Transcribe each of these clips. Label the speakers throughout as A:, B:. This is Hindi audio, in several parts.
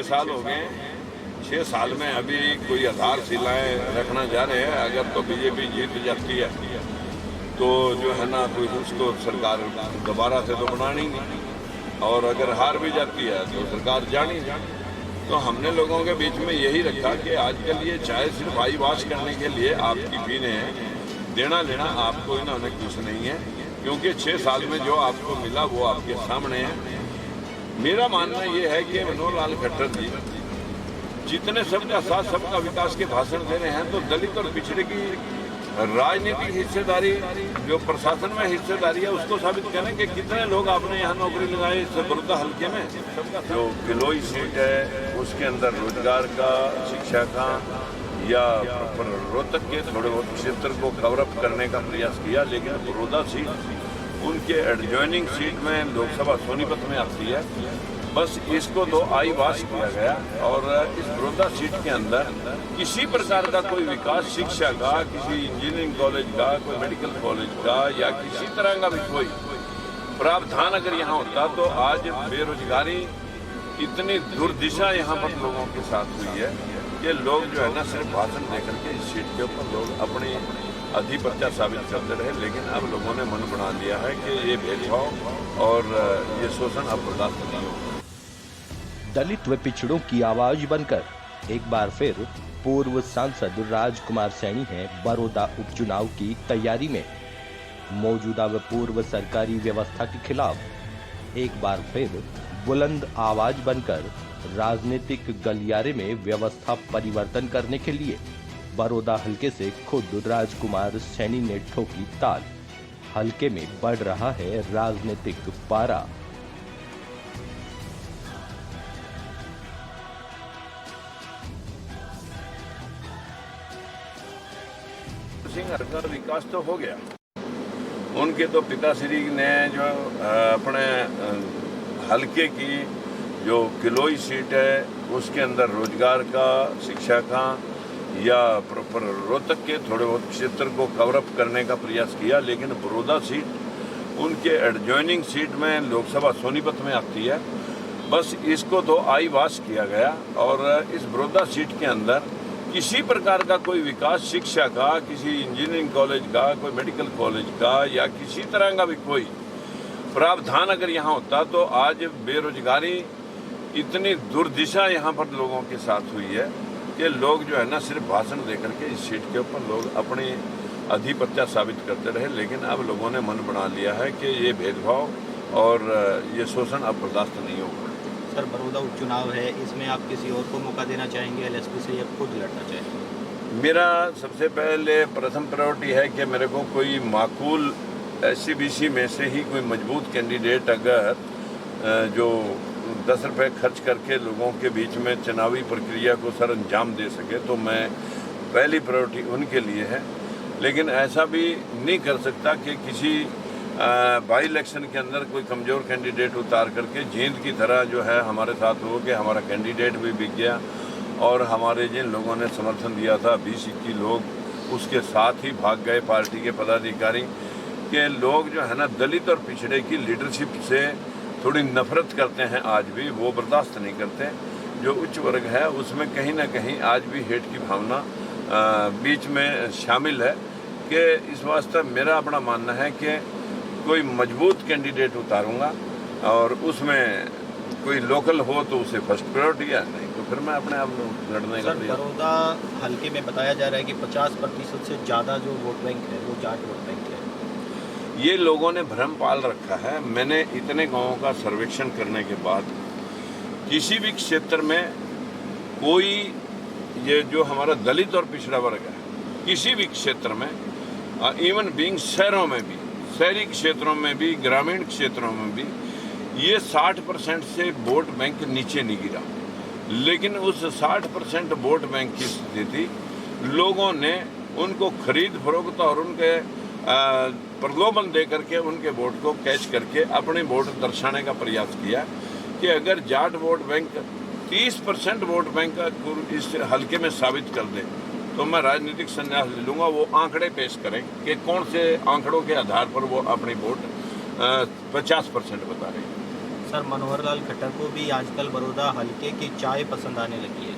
A: साल हो गए। 6 साल में अभी कोई आधारशिलाएं रखना जा रहे हैं। अगर तो बीजेपी जीत जाती है तो जो है ना कोई उसको सरकार दोबारा से तो बनानी नहीं, और अगर हार भी जाती है तो सरकार जानी नहीं। तो हमने लोगों के बीच में यही रखा कि आजकल ये चाहे सिर्फ आई वाश करने के लिए आपकी पीने हैं, देना लेना आपको इन्होंने कुछ नहीं है, क्योंकि 6 साल में जो आपको मिला वो आपके सामने है। मेरा मानना ये है कि मनोहर लाल खट्टर जी जितने सबका साथ सबका विकास के भाषण दे रहे हैं, तो दलित और पिछड़े की राजनीतिक हिस्सेदारी, जो प्रशासन में हिस्सेदारी है, उसको साबित करें कि कितने लोग आपने यहाँ नौकरी लगाए इस बड़ौदा हल्के में। जो किलोई सीट है उसके अंदर रोजगार का, शिक्षा का या रोहतक के थोड़े बहुत क्षेत्र को कवरअप करने का प्रयास किया, लेकिन बड़ौदा सीट उनके एडजॉइनिंग सीट में लोकसभा सोनीपत में आती है। बस इसको तो आई वाश किया गया, और इस बड़ौदा सीट के अंदर किसी प्रकार का कोई विकास, शिक्षा का, किसी इंजीनियरिंग कॉलेज का, कोई मेडिकल कॉलेज का या किसी तरह का भी कोई प्रावधान अगर यहाँ होता तो आज बेरोजगारी इतनी दुर्दिशा यहाँ पर लोगों के साथ हुई है कि लोग जो है ना सिर्फ भाषण देकर के इस सीट के ऊपर लोग अपनी अधिपत्य साबित करते रहे। लेकिन अब लोगों ने मन बना लिया है कि ये भेदभाव और ये शोषण अब बर्दाश्त नहीं होगा।
B: दलित व पिछड़ों की आवाज बनकर एक बार फिर पूर्व सांसद राजकुमार सैनी हैं बड़ौदा उपचुनाव की तैयारी में। मौजूदा व पूर्व सरकारी व्यवस्था के खिलाफ एक बार फिर बुलंद आवाज बनकर राजनीतिक गलियारे में व्यवस्था परिवर्तन करने के लिए बड़ौदा हल्के से खुद राजकुमार सैनी ने ठोकी ताल। हल्के में बढ़ रहा है राजनीतिक पारा।
A: का विकास तो हो गया। उनके तो पिताश्री ने जो अपने हल्के की जो किलोई सीट है उसके अंदर रोजगार का, शिक्षा का या रोहतक के थोड़े बहुत क्षेत्र को कवरअप करने का प्रयास किया, लेकिन बड़ौदा सीट उनके एडजॉइनिंग सीट में लोकसभा सोनीपत में आती है। बस इसको तो आई वाश किया गया, और इस बड़ौदा सीट के अंदर किसी प्रकार का कोई विकास, शिक्षा का, किसी इंजीनियरिंग कॉलेज का, कोई मेडिकल कॉलेज का या किसी तरह का भी कोई प्रावधान अगर यहाँ होता तो आज बेरोजगारी इतनी दुर्दिशा यहाँ पर लोगों के साथ हुई है कि लोग जो है ना सिर्फ भाषण देकर के इस सीट के ऊपर लोग अपनी अधिपत्य साबित करते रहे। लेकिन अब लोगों ने मन बना लिया है कि ये भेदभाव और ये शोषण अब बर्दाश्त नहीं होगा।
C: सर, बड़ौदा उपचुनाव है, इसमें आप किसी और को मौका देना चाहेंगे एलएसपी से या खुद लड़ना चाहेंगे?
A: मेरा सबसे पहले प्रथम प्रायोरिटी है कि मेरे को कोई माकूल एससीबीसी में से ही कोई मजबूत कैंडिडेट अगर जो 10 रुपये खर्च करके लोगों के बीच में चुनावी प्रक्रिया को सर अंजाम दे सके, तो मैं पहली प्रायोरिटी उनके लिए है। लेकिन ऐसा भी नहीं कर सकता कि किसी बाई इलेक्शन के अंदर कोई कमज़ोर कैंडिडेट उतार करके जींद की तरह जो है हमारे साथ हो कि हमारा कैंडिडेट भी बिक गया, और हमारे जिन लोगों ने समर्थन दिया था 20-21 लोग उसके साथ ही भाग गए पार्टी के पदाधिकारी। के लोग जो है ना दलित और पिछड़े की लीडरशिप से थोड़ी नफरत करते हैं, आज भी वो बर्दाश्त नहीं करते। जो उच्च वर्ग है उसमें कहीं ना कहीं आज भी हेट की भावना बीच में शामिल है। कि इस वास्ते मेरा अपना मानना है कि कोई मजबूत कैंडिडेट उतारूंगा, और उसमें कोई लोकल हो तो उसे फर्स्ट प्रायोरिटी है, नहीं तो फिर मैं अपने आप लड़ने का।
C: बड़ौदा हल्के में बताया जा रहा है कि 50% से ज़्यादा जो वोट बैंक है वो जाट वोट बैंक है।
A: ये लोगों ने भ्रम पाल रखा है। मैंने इतने गांवों का सर्वेक्षण करने के बाद किसी भी क्षेत्र में कोई ये जो हमारा दलित और पिछड़ा वर्ग है किसी भी क्षेत्र में, इवन बीइंग शहरों में भी, शहरी क्षेत्रों में भी, ग्रामीण क्षेत्रों में भी, ये 60% से वोट बैंक नीचे नहीं गिरा। लेकिन उस 60% वोट बैंक की स्थिति लोगों ने उनको खरीद फरोख्त और उनके प्रलोभन दे करके उनके वोट को कैच करके अपने वोट दर्शाने का प्रयास किया कि अगर Jat vote bank 30% vote bank इस हल्के में साबित कर दे तो मैं राजनीतिक संन्यास ले लूँगा। वो आंकड़े पेश करें कि कौन से आंकड़ों के आधार पर वो अपनी वोट 50% बता रहे हैं।
C: सर, मनोहर लाल खट्टर को भी आजकल बड़ौदा हल्के की चाय पसंद आने लगी है,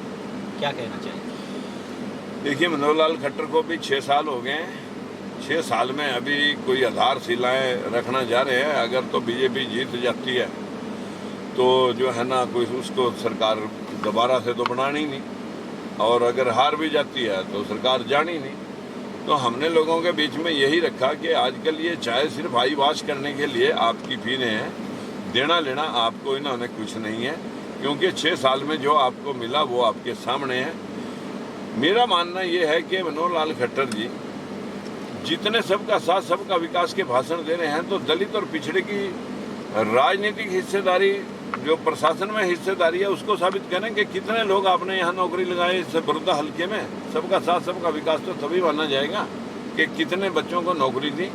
C: क्या कहना चाहिए?
A: देखिए, मनोहर लाल खट्टर को भी 6 साल हो गए हैं। 6 साल में अभी कोई आधारशिलाएं रखना जा रहे हैं। अगर तो बीजेपी जीत जाती है तो जो है ना, कोई उसको सरकार दोबारा से तो बनानी नहीं, और अगर हार भी जाती है तो सरकार जानी नहीं। तो हमने लोगों के बीच में यही रखा कि आजकल ये चाय सिर्फ आई वॉश करने के लिए आपकी पीने हैं, देना लेना आपको इन्होंने कुछ नहीं है, क्योंकि 6 साल में जो आपको मिला वो आपके सामने है। मेरा मानना ये है कि मनोहर लाल खट्टर जी जितने सबका साथ सबका विकास के भाषण दे रहे हैं, तो दलित और पिछड़े की राजनीतिक हिस्सेदारी, जो प्रशासन में हिस्सेदारी है, उसको साबित करें कि कितने लोग आपने यहाँ नौकरी लगाए इस बड़ौदा हल्के में। सबका साथ सबका विकास तो तभी माना जाएगा कि कितने बच्चों को नौकरी दी,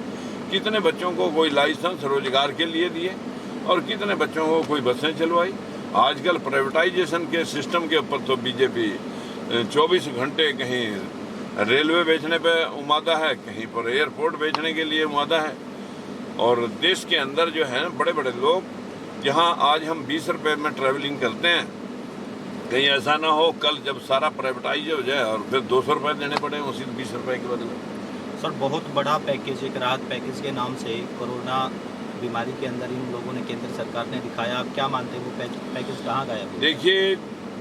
A: कितने बच्चों को कोई लाइसेंस रोजगार के लिए दिए, और कितने बच्चों को कोई बसें चलवाई। आजकल प्राइवेटाइजेशन के सिस्टम के ऊपर तो बीजेपी 24 घंटे कहीं रेलवे बेचने पे उमादा है, कहीं पर एयरपोर्ट बेचने के लिए उमादा है। और देश के अंदर जो है बड़े बड़े लोग, जहां आज हम 20 रुपए में ट्रैवलिंग करते हैं, कहीं ऐसा ना हो कल जब सारा प्राइवेटाइज हो जाए और फिर 200 रुपये देने पड़े उसी 20 रुपये के बदले।
C: सर, बहुत बड़ा पैकेज, एक राहत पैकेज के नाम से कोरोना बीमारी के अंदर इन लोगों ने, केंद्र सरकार ने दिखाया। आप क्या मानते हैं वो पैकेज कहाँ गया?
A: देखिए,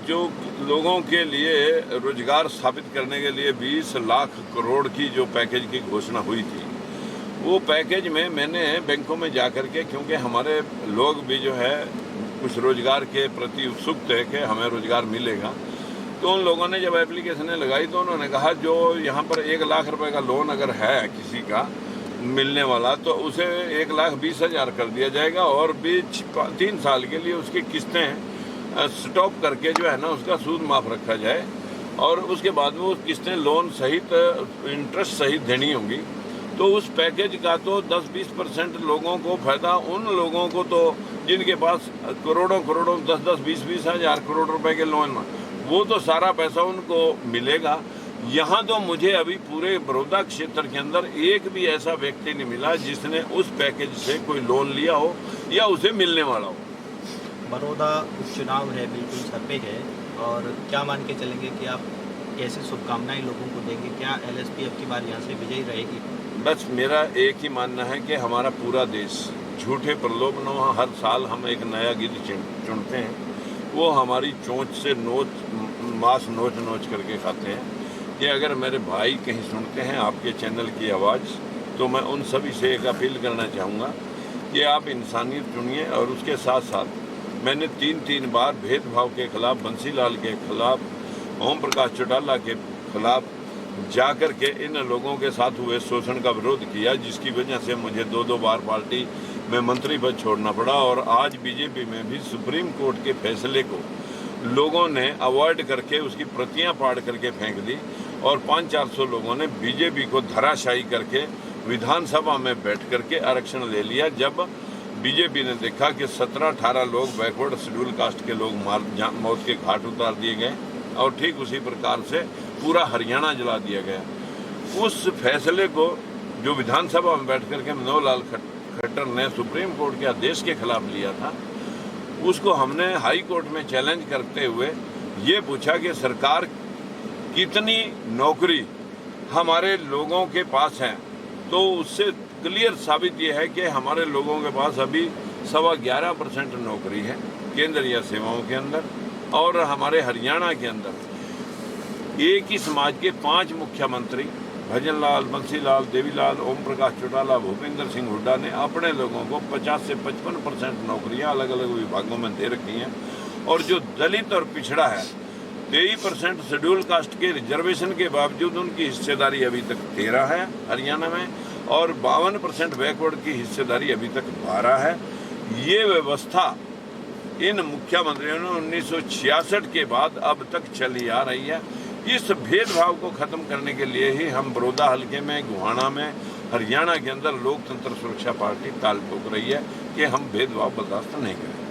A: जो लोगों के लिए रोजगार स्थापित करने के लिए 20 लाख करोड़ की जो पैकेज की घोषणा हुई थी, वो पैकेज में मैंने बैंकों में जा कर के, क्योंकि हमारे लोग भी जो है कुछ रोजगार के प्रति उत्सुक थे कि हमें रोजगार मिलेगा, तो उन लोगों ने जब एप्लीकेशनें लगाई तो उन्होंने कहा जो यहाँ पर 1 लाख रुपए का लोन अगर है किसी का मिलने वाला, तो उसे 1,20,000 कर दिया जाएगा, और भी 3 साल के लिए उसकी किस्तें स्टॉप करके जो है ना उसका सूद माफ रखा जाए, और उसके बाद वो किस्तें लोन सहित इंटरेस्ट सहित देनी होंगी। तो उस पैकेज का तो 10-20% लोगों को फायदा, उन लोगों को तो जिनके पास करोड़ों 10-20 हज़ार करोड़ रुपए के लोन, वो तो सारा पैसा उनको मिलेगा। यहाँ तो मुझे अभी पूरे बड़ौदा क्षेत्र के अंदर एक भी ऐसा व्यक्ति नहीं मिला जिसने उस पैकेज से कोई लोन लिया हो या उसे मिलने वाला हो।
C: बड़ौदा उपचुनाव है, बिल्कुल सर पे है, और क्या मान के चलेंगे कि आप कैसे शुभकामनाएं लोगों को देंगे? क्या एलएसपी अब की बार यहाँ से विजयी रहेगी?
A: बस मेरा एक ही मानना है कि हमारा पूरा देश झूठे प्रलोभनों, हर साल हम एक नया गिद्ध चुनते हैं, वो हमारी चोंच से मांस नोच करके खाते हैं। कि अगर मेरे भाई कहीं सुनते हैं आपके चैनल की आवाज़, तो मैं उन सभी से एक अपील करना चाहूँगा कि आप इंसानियत चुनिए, और उसके साथ साथ मैंने 3 बार भेदभाव के खिलाफ, बंसीलाल के खिलाफ, ओम प्रकाश चौटाला के खिलाफ जाकर के इन लोगों के साथ हुए शोषण का विरोध किया, जिसकी वजह से मुझे 2 बार पार्टी में मंत्री पद छोड़ना पड़ा। और आज बीजेपी में भी सुप्रीम कोर्ट के फैसले को लोगों ने अवॉइड करके उसकी प्रतियां फाड़ करके फेंक दी, और 500-400 लोगों ने बीजेपी को धराशायी करके विधानसभा में बैठ करके आरक्षण ले लिया। जब बीजेपी ने देखा कि 17-18 लोग बैकवर्ड शेड्यूल कास्ट के लोग मौत के घाट उतार दिए गए, और ठीक उसी प्रकार से पूरा हरियाणा जला दिया गया। उस फैसले को जो विधानसभा में बैठ करके मनोहर लाल खट्टर ने सुप्रीम कोर्ट के आदेश के खिलाफ लिया था, उसको हमने हाई कोर्ट में चैलेंज करते हुए ये पूछा कि सरकार कितनी नौकरी हमारे लोगों के पास है। तो उससे क्लियर साबित ये है कि हमारे लोगों के पास अभी 11.25% नौकरी है केंद्रीय सेवाओं के अंदर, और हमारे हरियाणा के अंदर एक ही समाज के 5 मुख्यमंत्री, भजन लाल, बंसीलाल, देवीलाल, ओम प्रकाश चौटाला, भूपेंद्र सिंह हुड्डा ने अपने लोगों को 50 से 55% नौकरियां अलग अलग विभागों में दे रखी हैं। और जो दलित और पिछड़ा है, 23% शेड्यूल कास्ट के रिजर्वेशन के बावजूद उनकी हिस्सेदारी अभी तक 13 है हरियाणा में, और 52% बैकवर्ड की हिस्सेदारी अभी तक 12 है। ये व्यवस्था इन मुख्यमंत्रियों ने 1966 के बाद अब तक चली आ रही है। इस भेदभाव को खत्म करने के लिए ही हम बड़ौदा हल्के में, गुहाना में, हरियाणा के अंदर लोकतंत्र सुरक्षा पार्टी ताल ठोक रही है कि हम भेदभाव बर्दाश्त नहीं करें।